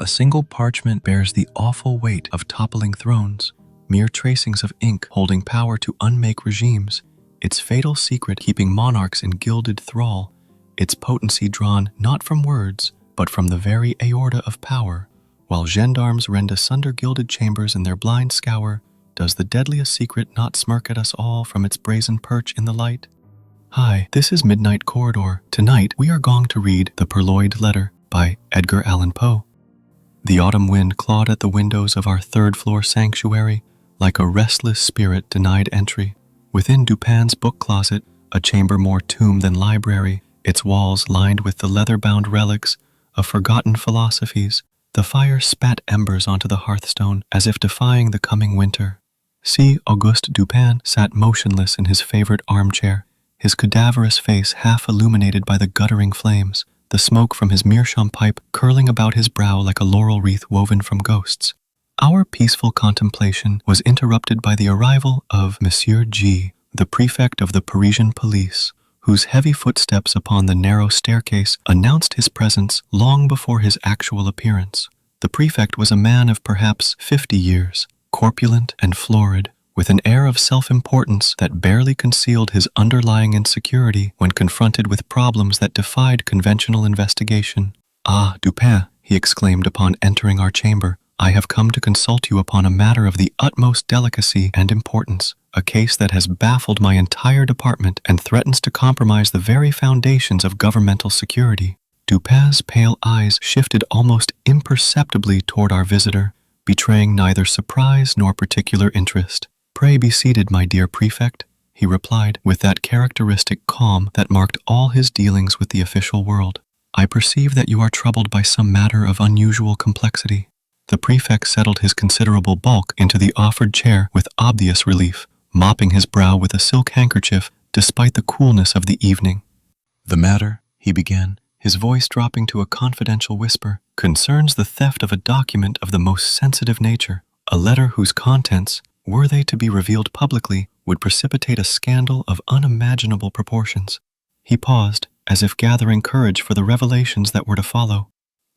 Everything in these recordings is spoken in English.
a single parchment bears the awful weight of toppling thrones, mere tracings of ink holding power to unmake regimes, its fatal secret keeping monarchs in gilded thrall, its potency drawn not from words, but from the very aorta of power. While gendarmes rend asunder gilded chambers in their blind scour, does the deadliest secret not smirk at us all from its brazen perch in the light? Hi, this is Midnight Corridor. Tonight, we are going to read The Purloined Letter by Edgar Allan Poe. The autumn wind clawed at the windows of our third-floor sanctuary like a restless spirit denied entry. Within Dupin's book closet, a chamber more tomb than library, its walls lined with the leather-bound relics of forgotten philosophies, the fire spat embers onto the hearthstone as if defying the coming winter. See, Auguste Dupin sat motionless in his favorite armchair, his cadaverous face half illuminated by the guttering flames, the smoke from his meerschaum pipe curling about his brow like a laurel wreath woven from ghosts. Our peaceful contemplation was interrupted by the arrival of Monsieur G., the prefect of the Parisian police, whose heavy footsteps upon the narrow staircase announced his presence long before his actual appearance. The prefect was a man of perhaps 50 years, corpulent and florid, with an air of self-importance that barely concealed his underlying insecurity when confronted with problems that defied conventional investigation. "Ah, Dupin," he exclaimed upon entering our chamber, "I have come to consult you upon a matter of the utmost delicacy and importance, a case that has baffled my entire department and threatens to compromise the very foundations of governmental security." Dupin's pale eyes shifted almost imperceptibly toward our visitor, betraying neither surprise nor particular interest. "Pray be seated, my dear prefect," he replied with that characteristic calm that marked all his dealings with the official world. "I perceive that you are troubled by some matter of unusual complexity." The prefect settled his considerable bulk into the offered chair with obvious relief, mopping his brow with a silk handkerchief despite the coolness of the evening. "The matter," he began, his voice dropping to a confidential whisper, "concerns the theft of a document of the most sensitive nature, a letter whose contents, were they to be revealed publicly, would precipitate a scandal of unimaginable proportions." He paused, as if gathering courage for the revelations that were to follow.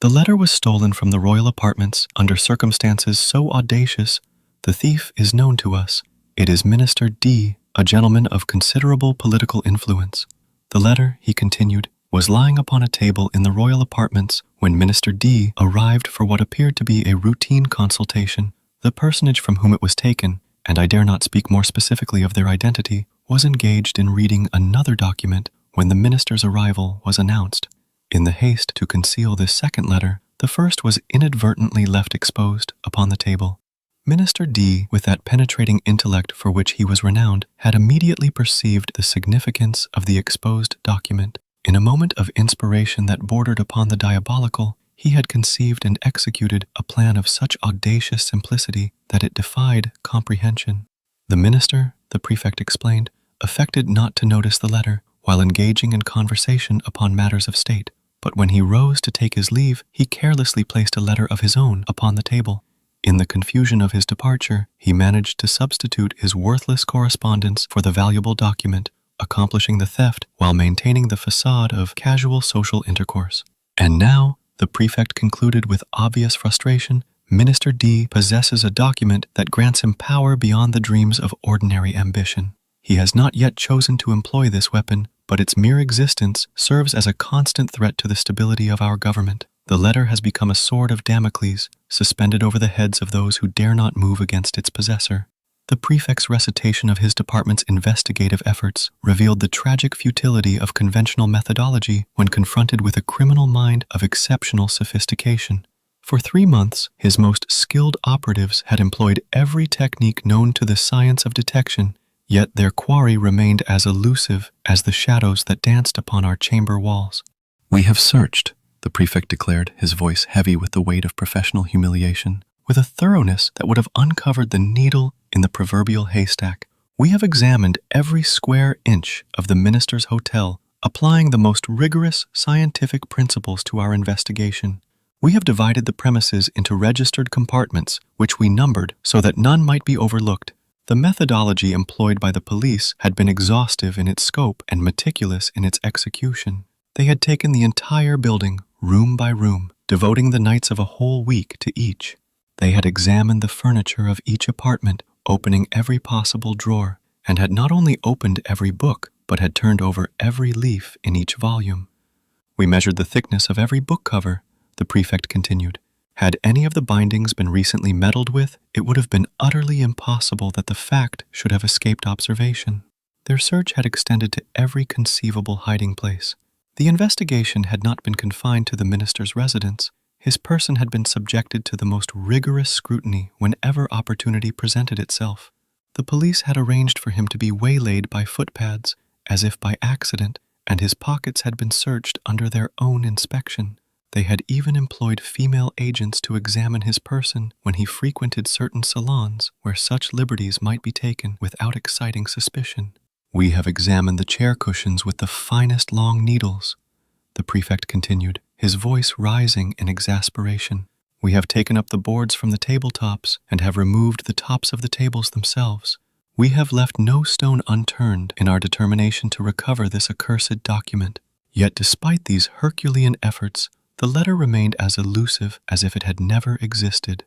"The letter was stolen from the royal apartments under circumstances so audacious. The thief is known to us. It is Minister D., a gentleman of considerable political influence. The letter," he continued, "was lying upon a table in the royal apartments when Minister D. arrived for what appeared to be a routine consultation. The personage from whom it was taken, and I dare not speak more specifically of their identity, was engaged in reading another document when the minister's arrival was announced. In the haste to conceal this second letter, the first was inadvertently left exposed upon the table. Minister D., with that penetrating intellect for which he was renowned, had immediately perceived the significance of the exposed document. In a moment of inspiration that bordered upon the diabolical, he had conceived and executed a plan of such audacious simplicity that it defied comprehension. The minister, the prefect explained, affected not to notice the letter while engaging in conversation upon matters of state, but when he rose to take his leave, he carelessly placed a letter of his own upon the table. In the confusion of his departure, he managed to substitute his worthless correspondence for the valuable document, accomplishing the theft while maintaining the facade of casual social intercourse. And now, the prefect concluded with obvious frustration, Minister D possesses a document that grants him power beyond the dreams of ordinary ambition. He has not yet chosen to employ this weapon, but its mere existence serves as a constant threat to the stability of our government. The letter has become a sword of Damocles, suspended over the heads of those who dare not move against its possessor. The prefect's recitation of his department's investigative efforts revealed the tragic futility of conventional methodology when confronted with a criminal mind of exceptional sophistication. For 3 months, his most skilled operatives had employed every technique known to the science of detection, yet their quarry remained as elusive as the shadows that danced upon our chamber walls. "We have searched," the prefect declared, his voice heavy with the weight of professional humiliation, with a thoroughness that would have uncovered the needle in the proverbial haystack. "We have examined every square inch of the minister's hotel, applying the most rigorous scientific principles to our investigation. We have divided the premises into registered compartments, which we numbered so that none might be overlooked. The methodology employed by the police had been exhaustive in its scope and meticulous in its execution. They had taken the entire building, room by room, devoting the nights of a whole week to each. They had examined the furniture of each apartment, opening every possible drawer, and had not only opened every book, but had turned over every leaf in each volume. We measured the thickness of every book cover, the prefect continued. Had any of the bindings been recently meddled with, it would have been utterly impossible that the fact should have escaped observation. Their search had extended to every conceivable hiding place. The investigation had not been confined to the minister's residence. His person had been subjected to the most rigorous scrutiny whenever opportunity presented itself. The police had arranged for him to be waylaid by footpads, as if by accident, and his pockets had been searched under their own inspection. They had even employed female agents to examine his person when he frequented certain salons where such liberties might be taken without exciting suspicion. We have examined the chair cushions with the finest long needles, the prefect continued, his voice rising in exasperation. We have taken up the boards from the tabletops and have removed the tops of the tables themselves. We have left no stone unturned in our determination to recover this accursed document. Yet despite these Herculean efforts, the letter remained as elusive as if it had never existed.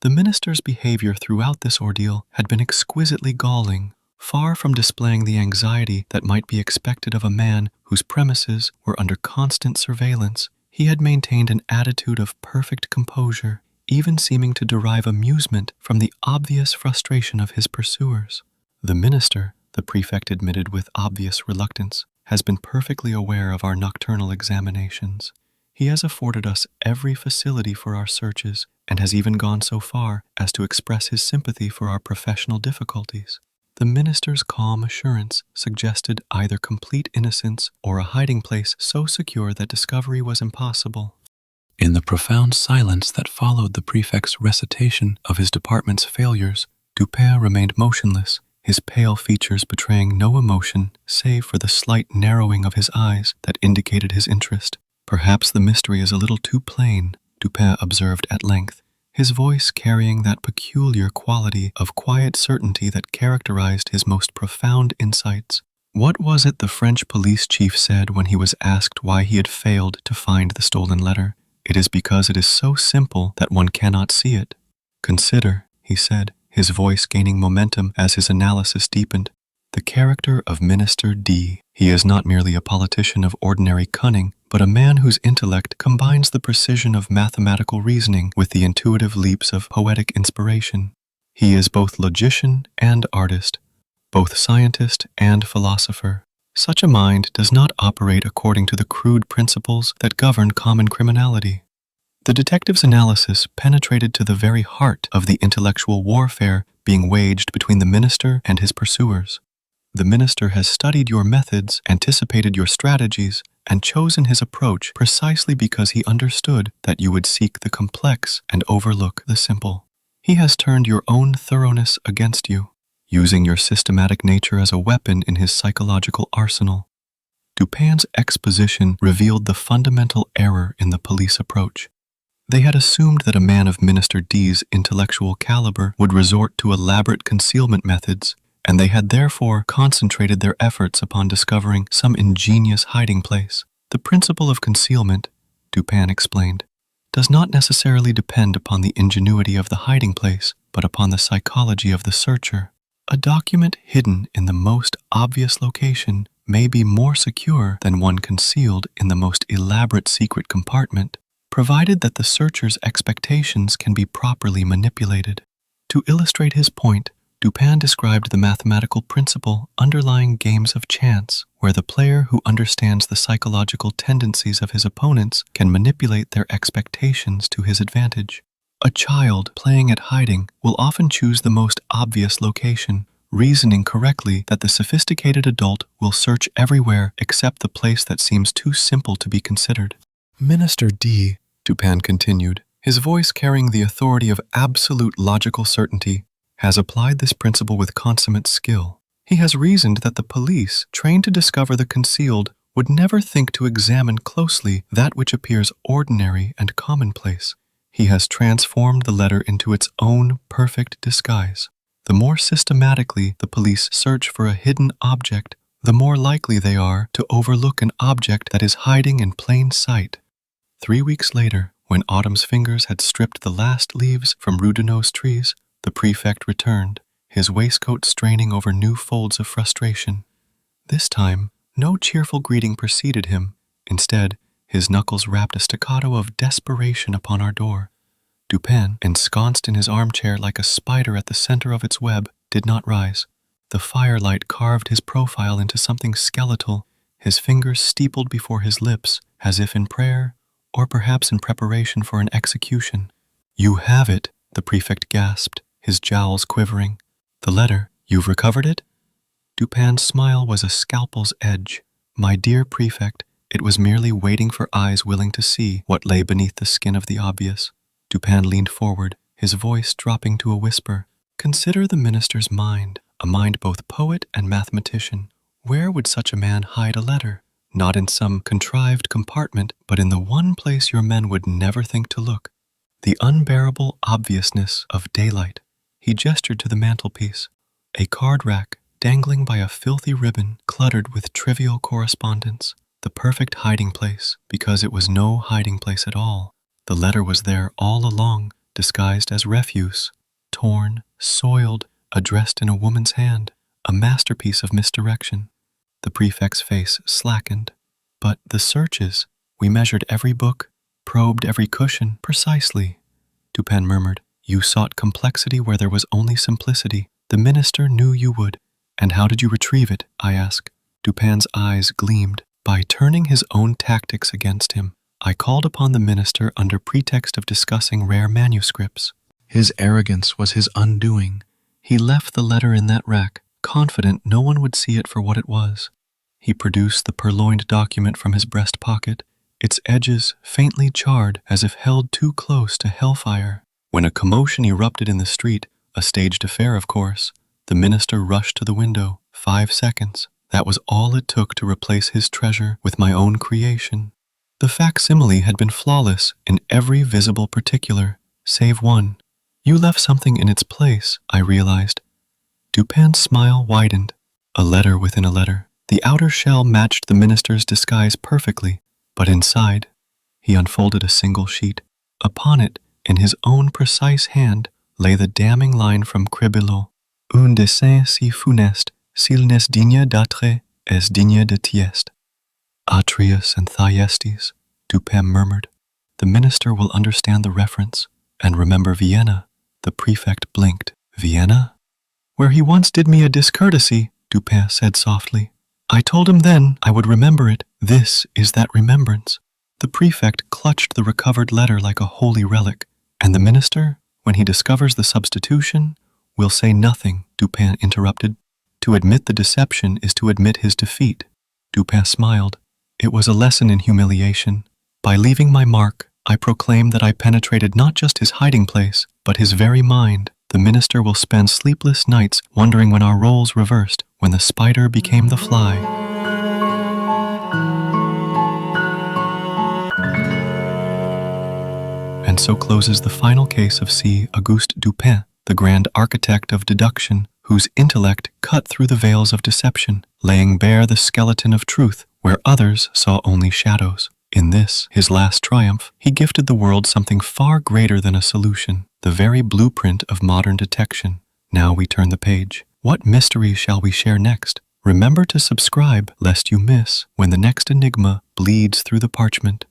The minister's behavior throughout this ordeal had been exquisitely galling. Far from displaying the anxiety that might be expected of a man whose premises were under constant surveillance, he had maintained an attitude of perfect composure, even seeming to derive amusement from the obvious frustration of his pursuers. The minister, the prefect admitted with obvious reluctance, has been perfectly aware of our nocturnal examinations. He has afforded us every facility for our searches and has even gone so far as to express his sympathy for our professional difficulties. The minister's calm assurance suggested either complete innocence or a hiding place so secure that discovery was impossible. In the profound silence that followed the prefect's recitation of his department's failures, Dupin remained motionless, his pale features betraying no emotion save for the slight narrowing of his eyes that indicated his interest. Perhaps the mystery is a little too plain, Dupin observed at length, his voice carrying that peculiar quality of quiet certainty that characterized his most profound insights. What was it the French police chief said when he was asked why he had failed to find the stolen letter? It is because it is so simple that one cannot see it. Consider, he said, his voice gaining momentum as his analysis deepened, the character of Minister D. He is not merely a politician of ordinary cunning, but a man whose intellect combines the precision of mathematical reasoning with the intuitive leaps of poetic inspiration. He is both logician and artist, both scientist and philosopher. Such a mind does not operate according to the crude principles that govern common criminality. The detective's analysis penetrated to the very heart of the intellectual warfare being waged between the minister and his pursuers. The minister has studied your methods, anticipated your strategies, and chosen his approach precisely because he understood that you would seek the complex and overlook the simple. He has turned your own thoroughness against you, using your systematic nature as a weapon in his psychological arsenal. Dupin's exposition revealed the fundamental error in the police approach. They had assumed that a man of Minister D's intellectual caliber would resort to elaborate concealment methods, and they had therefore concentrated their efforts upon discovering some ingenious hiding place. The principle of concealment, Dupin explained, does not necessarily depend upon the ingenuity of the hiding place, but upon the psychology of the searcher. A document hidden in the most obvious location may be more secure than one concealed in the most elaborate secret compartment, provided that the searcher's expectations can be properly manipulated. To illustrate his point, Dupin described the mathematical principle underlying games of chance, where the player who understands the psychological tendencies of his opponents can manipulate their expectations to his advantage. A child playing at hiding will often choose the most obvious location, reasoning correctly that the sophisticated adult will search everywhere except the place that seems too simple to be considered. Minister D, Dupin continued, his voice carrying the authority of absolute logical certainty, has applied this principle with consummate skill. He has reasoned that the police, trained to discover the concealed, would never think to examine closely that which appears ordinary and commonplace. He has transformed the letter into its own perfect disguise. The more systematically the police search for a hidden object, the more likely they are to overlook an object that is hiding in plain sight. 3 weeks later, When autumn's fingers had stripped the last leaves from Rudinot's trees, the prefect returned, his waistcoat straining over new folds of frustration. This time, no cheerful greeting preceded him. Instead, his knuckles rapped a staccato of desperation upon our door. Dupin, ensconced in his armchair like a spider at the center of its web, did not rise. The firelight carved his profile into something skeletal, his fingers steepled before his lips, as if in prayer, or perhaps in preparation for an execution. "You have it," the prefect gasped, his jowls quivering. "The letter, you've recovered it?" Dupin's smile was a scalpel's edge. "My dear prefect, it was merely waiting for eyes willing to see what lay beneath the skin of the obvious." Dupin leaned forward, his voice dropping to a whisper. "Consider the minister's mind, a mind both poet and mathematician. Where would such a man hide a letter? Not in some contrived compartment, but in the one place your men would never think to look. The unbearable obviousness of daylight." He gestured to the mantelpiece. A card rack, dangling by a filthy ribbon, cluttered with trivial correspondence. The perfect hiding place, because it was no hiding place at all. The letter was there all along, disguised as refuse, torn, soiled, addressed in a woman's hand, a masterpiece of misdirection. The prefect's face slackened. "But the searches, we measured every book, probed every cushion." "Precisely," Dupin murmured. "You sought complexity where there was only simplicity. The minister knew you would." "And how did you retrieve it?" I asked. Dupin's eyes gleamed. "By turning his own tactics against him. I called upon the minister under pretext of discussing rare manuscripts. His arrogance was his undoing. He left the letter in that rack, confident no one would see it for what it was. He produced the purloined document from his breast pocket, its edges faintly charred as if held too close to hellfire. When a commotion erupted in the street, a staged affair of course, the minister rushed to the window. 5 seconds. That was all it took to replace his treasure with my own creation. The facsimile had been flawless in every visible particular, save one. You left something in its place, I realized. Dupin's smile widened. A letter within a letter. The outer shell matched the minister's disguise perfectly, but inside, he unfolded a single sheet. Upon it, in his own precise hand, lay the damning line from Crebillon. Un dessein si funeste, s'il n'est digne d'être, est digne de tieste. Atreus and Thyestes, Dupin murmured. The minister will understand the reference, and remember Vienna. The prefect blinked. Vienna? Where he once did me a discourtesy, Dupin said softly. I told him then I would remember it. This is that remembrance. The prefect clutched the recovered letter like a holy relic, and the minister, when he discovers the substitution, will say nothing, Dupin interrupted. To admit the deception is to admit his defeat. Dupin smiled. It was a lesson in humiliation. By leaving my mark, I proclaim that I penetrated not just his hiding place, but his very mind. The minister will spend sleepless nights wondering when our roles reversed, when the spider became the fly. And so closes the final case of C. Auguste Dupin, the grand architect of deduction, whose intellect cut through the veils of deception, laying bare the skeleton of truth where others saw only shadows. In this, his last triumph, he gifted the world something far greater than a solution, the very blueprint of modern detection. Now we turn the page. What mysteries shall we share next? Remember to subscribe lest you miss when the next enigma bleeds through the parchment.